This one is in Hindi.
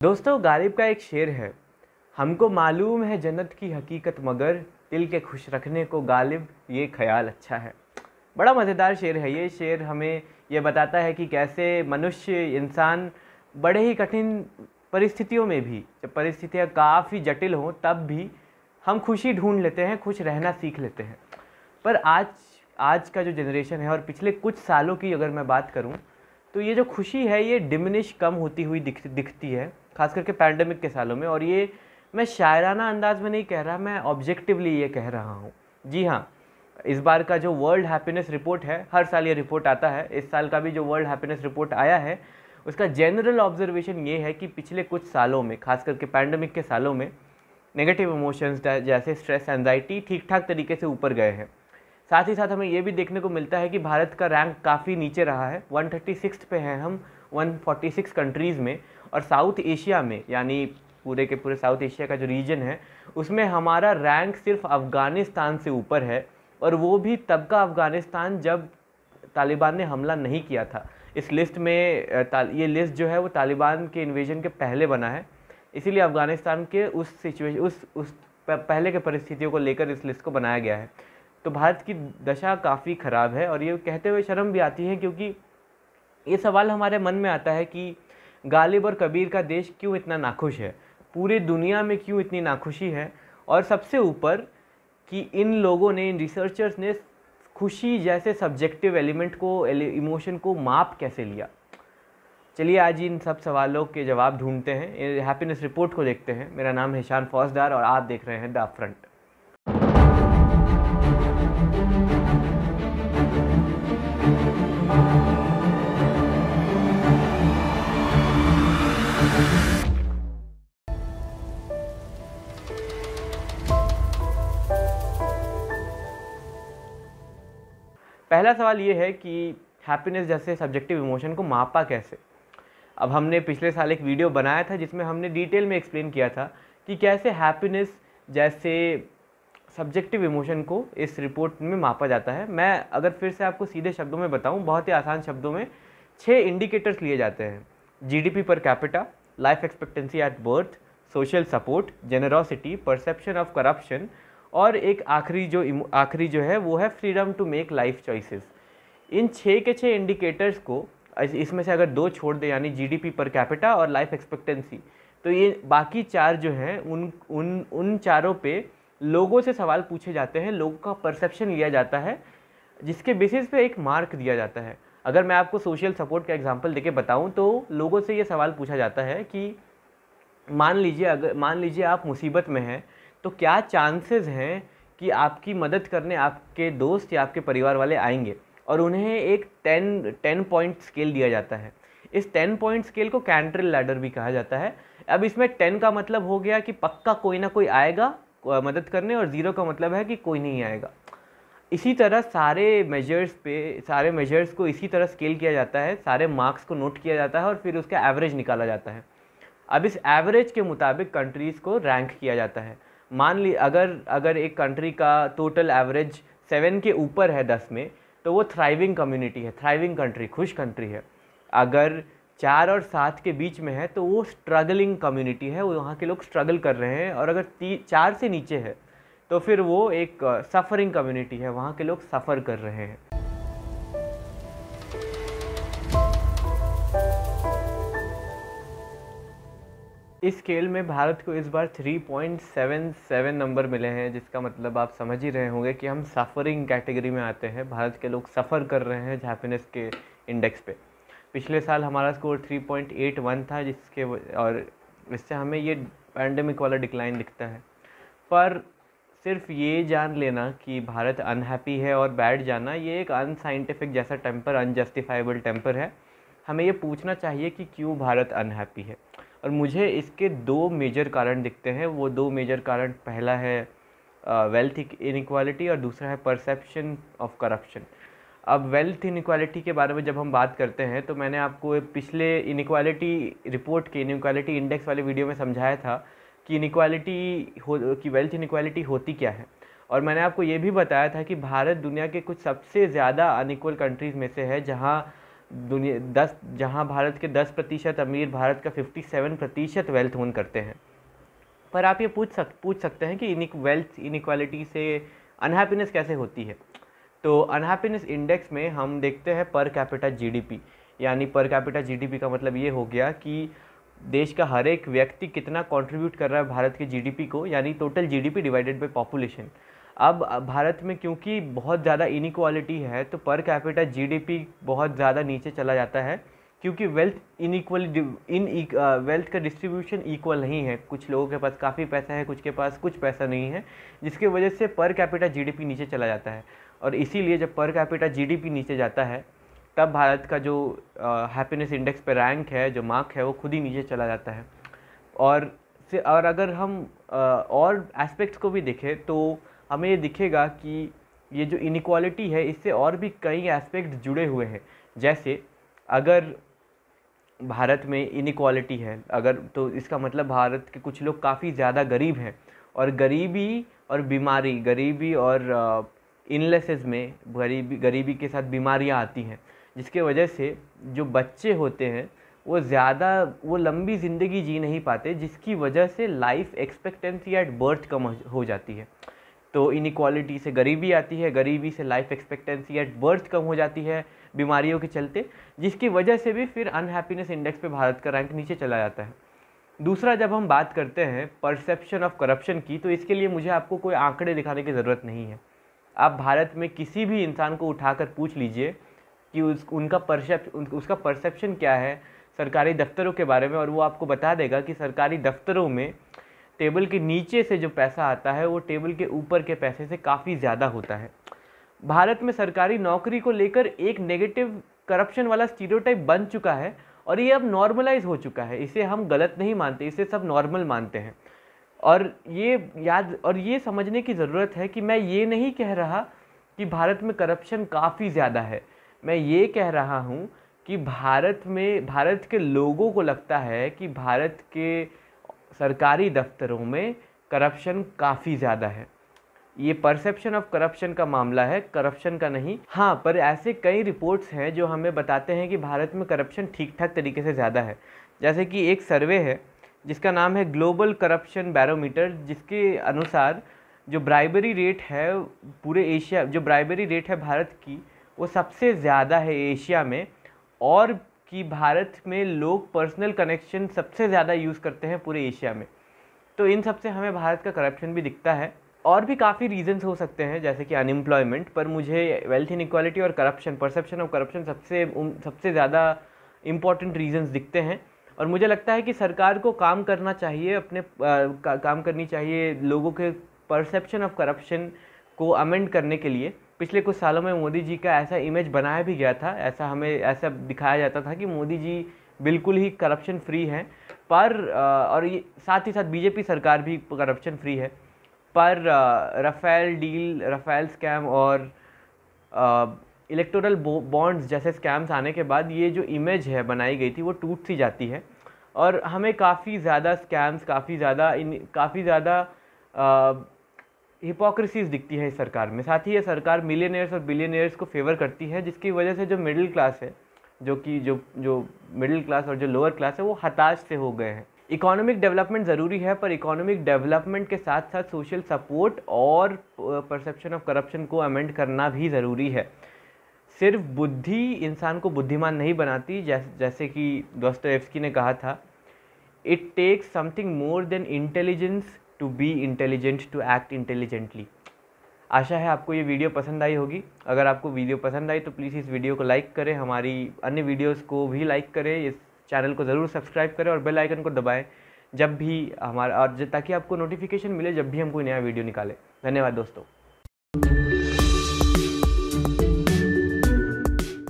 दोस्तों, गालिब का एक शेर है, हमको मालूम है जन्नत की हकीकत मगर दिल के खुश रखने को गालिब ये ख्याल अच्छा है। बड़ा मज़ेदार शेर है ये। शेर हमें ये बताता है कि कैसे मनुष्य इंसान बड़े ही कठिन परिस्थितियों में भी, जब परिस्थितियाँ काफ़ी जटिल हों तब भी हम खुशी ढूंढ लेते हैं, खुश रहना सीख लेते हैं। पर आज का जो जनरेशन है और पिछले कुछ सालों की अगर मैं बात करूं तो ये जो खुशी है ये डिमिनिश कम होती हुई दिखती है, खास करके पैंडेमिक के सालों में। और ये मैं शायराना अंदाज में नहीं कह रहा, मैं ऑब्जेक्टिवली ये कह रहा हूँ। जी हाँ, इस बार का जो वर्ल्ड हैप्पीनेस रिपोर्ट है, हर साल ये रिपोर्ट आता है, इस साल का भी जो वर्ल्ड हैप्पीनेस रिपोर्ट आया है उसका जनरल ऑब्जर्वेशन ये है कि पिछले कुछ सालों में, खास करके पैंडेमिक के सालों में, नेगेटिव इमोशंस जैसे स्ट्रेस, एंजाइटी ठीक ठाक तरीके से ऊपर गए हैं। साथ ही साथ हमें ये भी देखने को मिलता है कि भारत का रैंक काफ़ी नीचे रहा है, 136 पे हैं हम 146 कंट्रीज़ में। और साउथ एशिया में, यानी पूरे के पूरे साउथ एशिया का जो रीजन है उसमें हमारा रैंक सिर्फ अफ़गानिस्तान से ऊपर है, और वो भी तब का अफ़गानिस्तान जब तालिबान ने हमला नहीं किया था। इस लिस्ट में ये लिस्ट जो है वो तालिबान के इन्वेजन के पहले बना है, इसीलिए अफ़गानिस्तान के उस सिचुएशन उस पहले के परिस्थितियों को लेकर इस लिस्ट को बनाया गया है। तो भारत की दशा काफ़ी ख़राब है, और ये कहते हुए शर्म भी आती है, क्योंकि ये सवाल हमारे मन में आता है कि गालिब और कबीर का देश क्यों इतना नाखुश है, पूरी दुनिया में क्यों इतनी नाखुशी है, और सबसे ऊपर कि इन लोगों ने, इन रिसर्चर्स ने खुशी जैसे सब्जेक्टिव एलिमेंट को, इमोशन को माप कैसे लिया। चलिए आज इन सब सवालों के जवाब ढूंढते हैं, हैप्पीनेस रिपोर्ट को देखते हैं। मेरा नाम है ईशान फौजदार और आप देख रहे हैं द अपफ्रंट। पहला सवाल ये है कि हैप्पीनेस जैसे सब्जेक्टिव इमोशन को मापा कैसे। अब हमने पिछले साल एक वीडियो बनाया था जिसमें हमने डिटेल में एक्सप्लेन किया था कि कैसे हैप्पीनेस जैसे सब्जेक्टिव इमोशन को इस रिपोर्ट में मापा जाता है। मैं अगर फिर से आपको सीधे शब्दों में बताऊं, बहुत ही आसान शब्दों में, 6 इंडिकेटर्स लिए जाते हैं। GDP per capita, life expectancy at birth, social support, generosity, perception of corruption, और एक आखिरी जो है वो है freedom to make life choices. इन 6 के 6 इंडिकेटर्स को, इसमें से अगर 2 छोड़ दे, यानी जीडीपी पर कैपिटा और लाइफ एक्सपेक्टेंसी, तो ये बाकी 4 जो हैं उन चारों पे लोगों से सवाल पूछे जाते हैं, लोगों का परसेप्शन लिया जाता है, जिसके बेसिस पे एक मार्क दिया जाता है। अगर मैं आपको सोशल सपोर्ट का एग्जांपल देके बताऊं तो लोगों से ये सवाल पूछा जाता है कि मान लीजिए आप मुसीबत में हैं, तो क्या चांसेस हैं कि आपकी मदद करने आपके दोस्त या आपके परिवार वाले आएंगे, और उन्हें एक 10 पॉइंट स्केल दिया जाता है। इस 10 पॉइंट स्केल को कैंट्रेल लैडर भी कहा जाता है। अब इसमें 10 का मतलब हो गया कि पक्का कोई ना कोई आएगा मदद करने, और 0 का मतलब है कि कोई नहीं आएगा। इसी तरह सारे मेजर्स को इसी तरह स्केल किया जाता है, सारे मार्क्स को नोट किया जाता है और फिर उसका एवरेज निकाला जाता है। अब इस एवरेज के मुताबिक कंट्रीज़ को रैंक किया जाता है। मान ली अगर एक कंट्री का टोटल एवरेज 7 के ऊपर है 10 में, तो वो थ्राइविंग कम्युनिटी है, थ्राइविंग कंट्री, खुश कंट्री है। अगर 4 और 7 के बीच में है तो वो स्ट्रगलिंग कम्युनिटी है, वो वहाँ के लोग स्ट्रगल कर रहे हैं। और अगर 4 से नीचे है तो फिर वो एक सफ़रिंग कम्युनिटी है, वहाँ के लोग सफ़र कर रहे हैं। इस स्केल में भारत को इस बार 3.77 नंबर मिले हैं, जिसका मतलब आप समझ ही रहे होंगे कि हम सफ़रिंग कैटेगरी में आते हैं। भारत के लोग सफ़र कर रहे हैं हैप्पीनेस के इंडेक्स पे। पिछले साल हमारा स्कोर 3.81 था, और इससे हमें ये पैंडेमिक वाला डिक्लाइन दिखता है। पर सिर्फ ये जान लेना कि भारत अनहैप्पी है और बैठ जाना, ये एक अनसाइंटिफिक जैसा टेम्पर, अनजस्टिफाइबल टेम्पर है। हमें ये पूछना चाहिए कि क्यों भारत अनहैप्पी है, और मुझे इसके 2 मेजर कारण दिखते हैं। वो 2 मेजर कारण, पहला है वेल्थ इनइक्वालिटी और दूसरा है परसेप्शन ऑफ करप्शन। अब वेल्थ इनइक्वालिटी के बारे में जब हम बात करते हैं तो मैंने आपको पिछले इनइक्वालिटी रिपोर्ट के, इनइक्वालिटी इंडेक्स वाले वीडियो में समझाया था कि वेल्थ इनइक्वालिटी होती क्या है। और मैंने आपको ये भी बताया था कि भारत दुनिया के कुछ सबसे ज़्यादा अनइक्वल कंट्रीज़ में से है, जहाँ दुनिया 10 जहाँ भारत के 10% अमीर भारत का 57% वेल्थ ओन करते हैं। पर आप ये पूछ सकते हैं कि वेल्थ इनइक्वालिटी से अनहैप्पीनेस कैसे होती है। तो अनहैप्पीनेस इंडेक्स में हम देखते हैं पर कैपिटा जीडीपी, यानी पर कैपिटा जीडीपी का मतलब ये हो गया कि देश का हर एक व्यक्ति कितना कंट्रीब्यूट कर रहा है भारत के जीडीपी को, यानी total GDP divided by population. अब भारत में क्योंकि बहुत ज़्यादा इनइक्वालिटी है तो पर कैपिटा जीडीपी बहुत ज़्यादा नीचे चला जाता है, क्योंकि वेल्थ वेल्थ का डिस्ट्रीब्यूशन इक्वल नहीं है। कुछ लोगों के पास काफ़ी पैसा है, कुछ के पास कुछ पैसा नहीं है, जिसकी वजह से पर कैपिटा जीडीपी नीचे चला जाता है। और इसीलिए जब पर कैपिटा जीडीपी नीचे जाता है तब भारत का जो हैप्पीनेस इंडेक्स पे रैंक है, जो मार्क है, वो खुद ही नीचे चला जाता है। और अगर हम और एस्पेक्ट्स को भी देखें तो हमें ये दिखेगा कि ये जो इनइक्वालिटी है इससे और भी कई एस्पेक्ट जुड़े हुए हैं। जैसे अगर भारत में इनइक्वालिटी है अगर, तो इसका मतलब भारत के कुछ लोग काफ़ी ज़्यादा गरीब हैं, और गरीबी और बीमारी, गरीबी और इलनेसेस में गरीबी के साथ बीमारियां आती हैं, जिसके वजह से जो बच्चे होते हैं वो लंबी ज़िंदगी जी नहीं पाते, जिसकी वजह से लाइफ एक्सपेक्टेंसी एट बर्थ कम हो जाती है। तो इनइक्वालिटी से गरीबी आती है, गरीबी से लाइफ एक्सपेक्टेंसी एट बर्थ कम हो जाती है बीमारियों के चलते, जिसकी वजह से भी फिर अनहैप्पीनेस इंडेक्स पे भारत का रैंक नीचे चला जाता है। दूसरा, जब हम बात करते हैं परसेप्शन ऑफ करप्शन की, तो इसके लिए मुझे आपको कोई आंकड़े दिखाने की ज़रूरत नहीं है। आप भारत में किसी भी इंसान को उठाकर पूछ लीजिए कि उसका परसेप्शन क्या है सरकारी दफ्तरों के बारे में, और वो आपको बता देगा कि सरकारी दफ्तरों में टेबल के नीचे से जो पैसा आता है वो टेबल के ऊपर के पैसे से काफ़ी ज़्यादा होता है। भारत में सरकारी नौकरी को लेकर एक नेगेटिव करप्शन वाला स्टीरियोटाइप बन चुका है, और ये अब नॉर्मलाइज हो चुका है। इसे हम गलत नहीं मानते, इसे सब नॉर्मल मानते हैं। और ये समझने की ज़रूरत है कि मैं ये नहीं कह रहा कि भारत में करप्शन काफ़ी ज़्यादा है। मैं ये कह रहा हूँ कि भारत के लोगों को लगता है कि भारत के सरकारी दफ्तरों में करप्शन काफ़ी ज़्यादा है। ये परसेप्शन ऑफ करप्शन का मामला है, करप्शन का नहीं। हाँ, पर ऐसे कई रिपोर्ट्स हैं जो हमें बताते हैं कि भारत में करप्शन ठीक ठाक तरीके से ज़्यादा है। जैसे कि एक सर्वे है जिसका नाम है ग्लोबल करप्शन बैरोमीटर, जिसके अनुसार जो ब्राइबरी रेट है पूरे एशिया, जो ब्राइबरी रेट है भारत की, वो सबसे ज़्यादा है एशिया में, और कि भारत में लोग पर्सनल कनेक्शन सबसे ज़्यादा यूज़ करते हैं पूरे एशिया में। तो इन सब से हमें भारत का करप्शन भी दिखता है। और भी काफ़ी रीजंस हो सकते हैं जैसे कि अनएम्प्लॉयमेंट, पर मुझे वेल्थ इनइक्वालिटी और करप्शन, परसेप्शन ऑफ करप्शन सबसे ज़्यादा इम्पॉर्टेंट रीजंस दिखते हैं। और मुझे लगता है कि सरकार को काम करना चाहिए, काम करनी चाहिए लोगों के परसेप्शन ऑफ करप्शन को अमेंड करने के लिए। पिछले कुछ सालों में मोदी जी का ऐसा इमेज बनाया भी गया था, ऐसा दिखाया जाता था कि मोदी जी बिल्कुल ही करप्शन फ्री हैं, पर और ये साथ ही साथ बीजेपी सरकार भी करप्शन फ्री है। पर राफेल स्कैम और इलेक्टोरल बॉन्ड्स जैसे स्कैम्स आने के बाद ये जो इमेज है बनाई गई थी वो टूट सी जाती है, और हमें काफ़ी ज़्यादा स्कैम्स, काफ़ी ज़्यादा हिपोक्रेसीज दिखती है इस सरकार में। साथ ही ये सरकार मिलियनियर्स और बिलियनियर्स को फेवर करती है, जिसकी वजह से जो मिडिल क्लास है, जो मिडिल क्लास और जो लोअर क्लास है, वो हताश से हो गए हैं। इकोनॉमिक डेवलपमेंट ज़रूरी है, पर इकोनॉमिक डेवलपमेंट के साथ साथ सोशल सपोर्ट और परसेप्शन ऑफ करप्शन को अमेंड करना भी ज़रूरी है। सिर्फ बुद्धि इंसान को बुद्धिमान नहीं बनाती, जैसे कि दोस्तोयेव्स्की ने कहा था, it takes something more than intelligence to be intelligent to act intelligently. आशा है आपको ये वीडियो पसंद आई होगी। अगर आपको वीडियो पसंद आई तो प्लीज़ इस वीडियो को लाइक करें, हमारी अन्य वीडियोस को भी लाइक करें, इस चैनल को ज़रूर सब्सक्राइब करें और बेल आइकन को दबाएं जब भी ताकि आपको नोटिफिकेशन मिले जब भी हम कोई नया वीडियो निकालें। धन्यवाद दोस्तों।